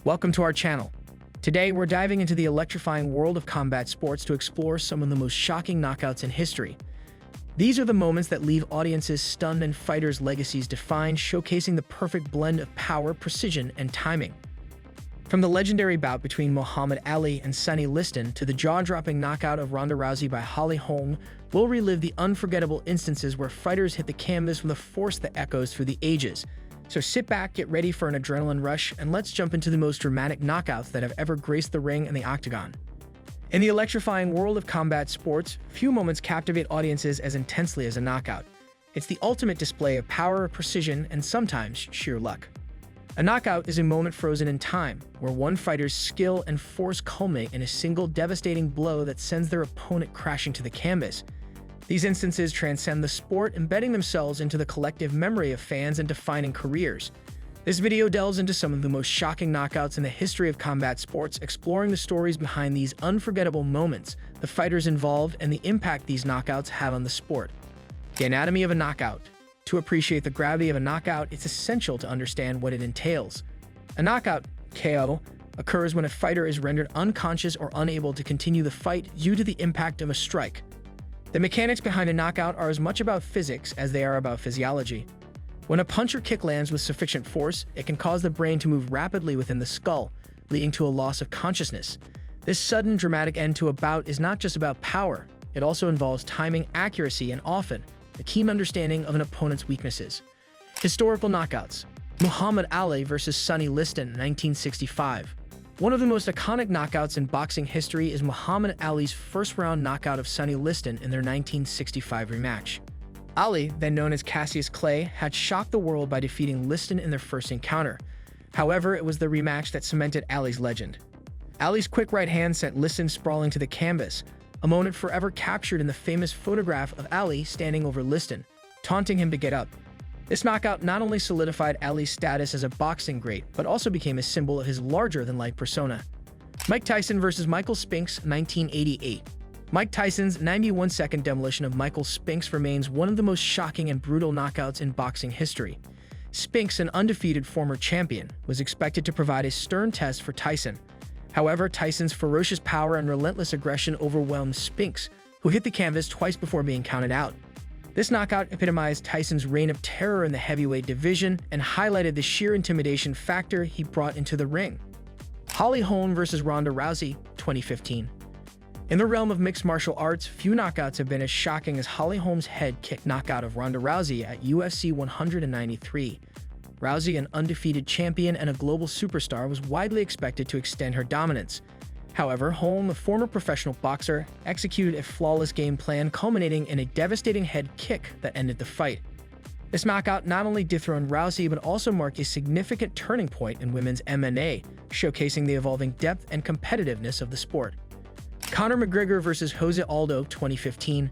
Welcome to our channel. Today, we're diving into the electrifying world of combat sports to explore some of the most shocking knockouts in history. These are the moments that leave audiences stunned and fighters' legacies defined, showcasing the perfect blend of power, precision, and timing. From the legendary bout between Muhammad Ali and Sonny Liston to the jaw-dropping knockout of Ronda Rousey by Holly Holm, we'll relive the unforgettable instances where fighters hit the canvas with a force that echoes through the ages. So sit back, get ready for an adrenaline rush, and let's jump into the most dramatic knockouts that have ever graced the ring and the octagon. In the electrifying world of combat sports, few moments captivate audiences as intensely as a knockout. It's the ultimate display of power, precision, and sometimes sheer luck. A knockout is a moment frozen in time, where one fighter's skill and force culminate in a single devastating blow that sends their opponent crashing to the canvas. These instances transcend the sport, embedding themselves into the collective memory of fans and defining careers. This video delves into some of the most shocking knockouts in the history of combat sports, exploring the stories behind these unforgettable moments, the fighters involved, and the impact these knockouts have on the sport. The anatomy of a knockout. To appreciate the gravity of a knockout, it's essential to understand what it entails. A knockout, KO, occurs when a fighter is rendered unconscious or unable to continue the fight due to the impact of a strike. The mechanics behind a knockout are as much about physics as they are about physiology. When a punch or kick lands with sufficient force, it can cause the brain to move rapidly within the skull, leading to a loss of consciousness. This sudden, dramatic end to a bout is not just about power, it also involves timing, accuracy, and often, a keen understanding of an opponent's weaknesses. Historical knockouts. Muhammad Ali vs. Sonny Liston, 1965. One of the most iconic knockouts in boxing history is Muhammad Ali's first-round knockout of Sonny Liston in their 1965 rematch. Ali, then known as Cassius Clay, had shocked the world by defeating Liston in their first encounter. However, it was the rematch that cemented Ali's legend. Ali's quick right hand sent Liston sprawling to the canvas, a moment forever captured in the famous photograph of Ali standing over Liston, taunting him to get up. This knockout not only solidified Ali's status as a boxing great, but also became a symbol of his larger-than-life persona. Mike Tyson vs. Michael Spinks, 1988. Mike Tyson's 91-second demolition of Michael Spinks remains one of the most shocking and brutal knockouts in boxing history. Spinks, an undefeated former champion, was expected to provide a stern test for Tyson. However, Tyson's ferocious power and relentless aggression overwhelmed Spinks, who hit the canvas twice before being counted out. This knockout epitomized Tyson's reign of terror in the heavyweight division and highlighted the sheer intimidation factor he brought into the ring. Holly Holm vs. Ronda Rousey, 2015. In the realm of mixed martial arts, few knockouts have been as shocking as Holly Holm's head kick knockout of Ronda Rousey at UFC 193. Rousey, an undefeated champion and a global superstar, was widely expected to extend her dominance. However, Holm, a former professional boxer, executed a flawless game plan culminating in a devastating head kick that ended the fight. This knockout not only dethroned Rousey but also marked a significant turning point in women's MMA, showcasing the evolving depth and competitiveness of the sport. Conor McGregor vs. Jose Aldo, 2015.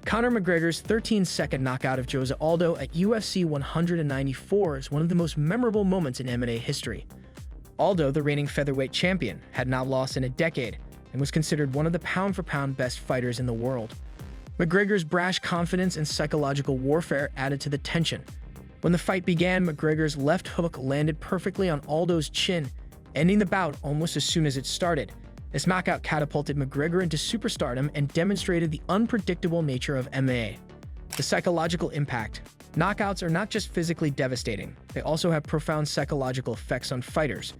Conor McGregor's 13-second knockout of Jose Aldo at UFC 194 is one of the most memorable moments in MMA history. Aldo, the reigning featherweight champion, had not lost in a decade and was considered one of the pound-for-pound best fighters in the world. McGregor's brash confidence and psychological warfare added to the tension. When the fight began, McGregor's left hook landed perfectly on Aldo's chin, ending the bout almost as soon as it started. This knockout catapulted McGregor into superstardom and demonstrated the unpredictable nature of MMA. The psychological impact. Knockouts are not just physically devastating, they also have profound psychological effects on fighters.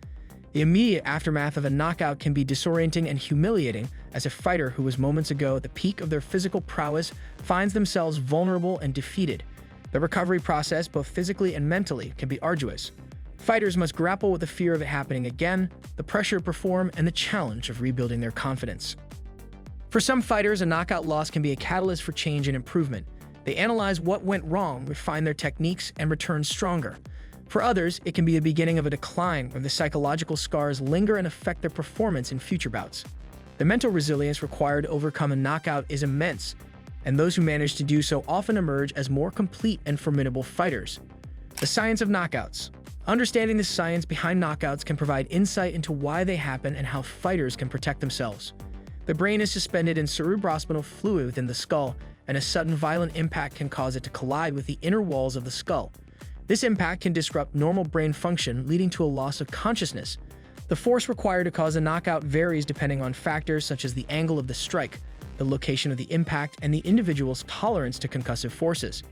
The immediate aftermath of a knockout can be disorienting and humiliating, as a fighter who was moments ago at the peak of their physical prowess finds themselves vulnerable and defeated. The recovery process, both physically and mentally, can be arduous. Fighters must grapple with the fear of it happening again, the pressure to perform, and the challenge of rebuilding their confidence. For some fighters, a knockout loss can be a catalyst for change and improvement. They analyze what went wrong, refine their techniques, and return stronger. For others, it can be the beginning of a decline where the psychological scars linger and affect their performance in future bouts. The mental resilience required to overcome a knockout is immense, and those who manage to do so often emerge as more complete and formidable fighters. The science of knockouts. Understanding the science behind knockouts can provide insight into why they happen and how fighters can protect themselves. The brain is suspended in cerebrospinal fluid within the skull, and a sudden violent impact can cause it to collide with the inner walls of the skull. This impact can disrupt normal brain function, leading to a loss of consciousness. The force required to cause a knockout varies depending on factors such as the angle of the strike, the location of the impact, and the individual's tolerance to concussive forces.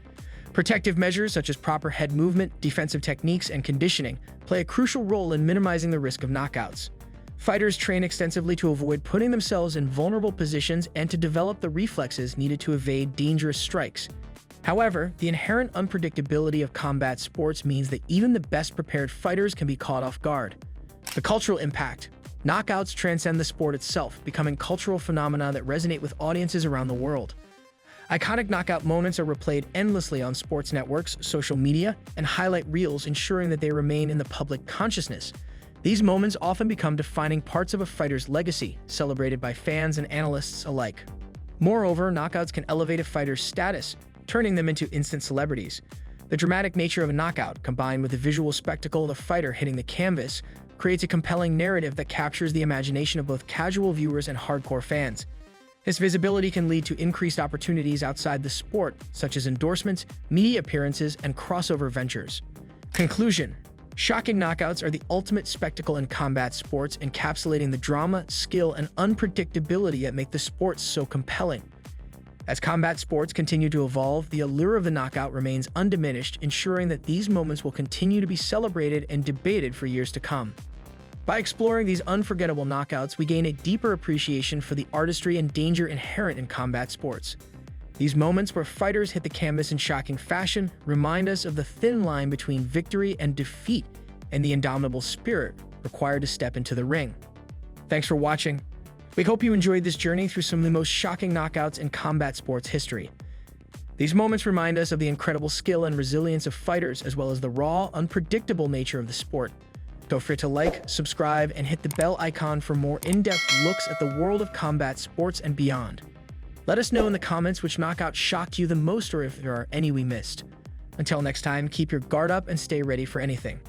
Protective measures such as proper head movement, defensive techniques, and conditioning play a crucial role in minimizing the risk of knockouts. Fighters train extensively to avoid putting themselves in vulnerable positions and to develop the reflexes needed to evade dangerous strikes. However, the inherent unpredictability of combat sports means that even the best prepared fighters can be caught off guard. The cultural impact. Knockouts transcend the sport itself, becoming cultural phenomena that resonate with audiences around the world. Iconic knockout moments are replayed endlessly on sports networks, social media, and highlight reels, ensuring that they remain in the public consciousness. These moments often become defining parts of a fighter's legacy, celebrated by fans and analysts alike. Moreover, knockouts can elevate a fighter's status, turning them into instant celebrities. The dramatic nature of a knockout, combined with the visual spectacle of the fighter hitting the canvas, creates a compelling narrative that captures the imagination of both casual viewers and hardcore fans. This visibility can lead to increased opportunities outside the sport, such as endorsements, media appearances, and crossover ventures. Conclusion. Shocking knockouts are the ultimate spectacle in combat sports, encapsulating the drama, skill, and unpredictability that make the sport so compelling. As combat sports continue to evolve, the allure of the knockout remains undiminished, ensuring that these moments will continue to be celebrated and debated for years to come. By exploring these unforgettable knockouts, we gain a deeper appreciation for the artistry and danger inherent in combat sports. These moments where fighters hit the canvas in shocking fashion remind us of the thin line between victory and defeat and the indomitable spirit required to step into the ring. Thanks for watching. We hope you enjoyed this journey through some of the most shocking knockouts in combat sports history. These moments remind us of the incredible skill and resilience of fighters, as well as the raw, unpredictable nature of the sport. Don't forget to like, subscribe, and hit the bell icon for more in-depth looks at the world of combat sports and beyond. Let us know in the comments which knockout shocked you the most, or if there are any we missed. Until next time, keep your guard up and stay ready for anything.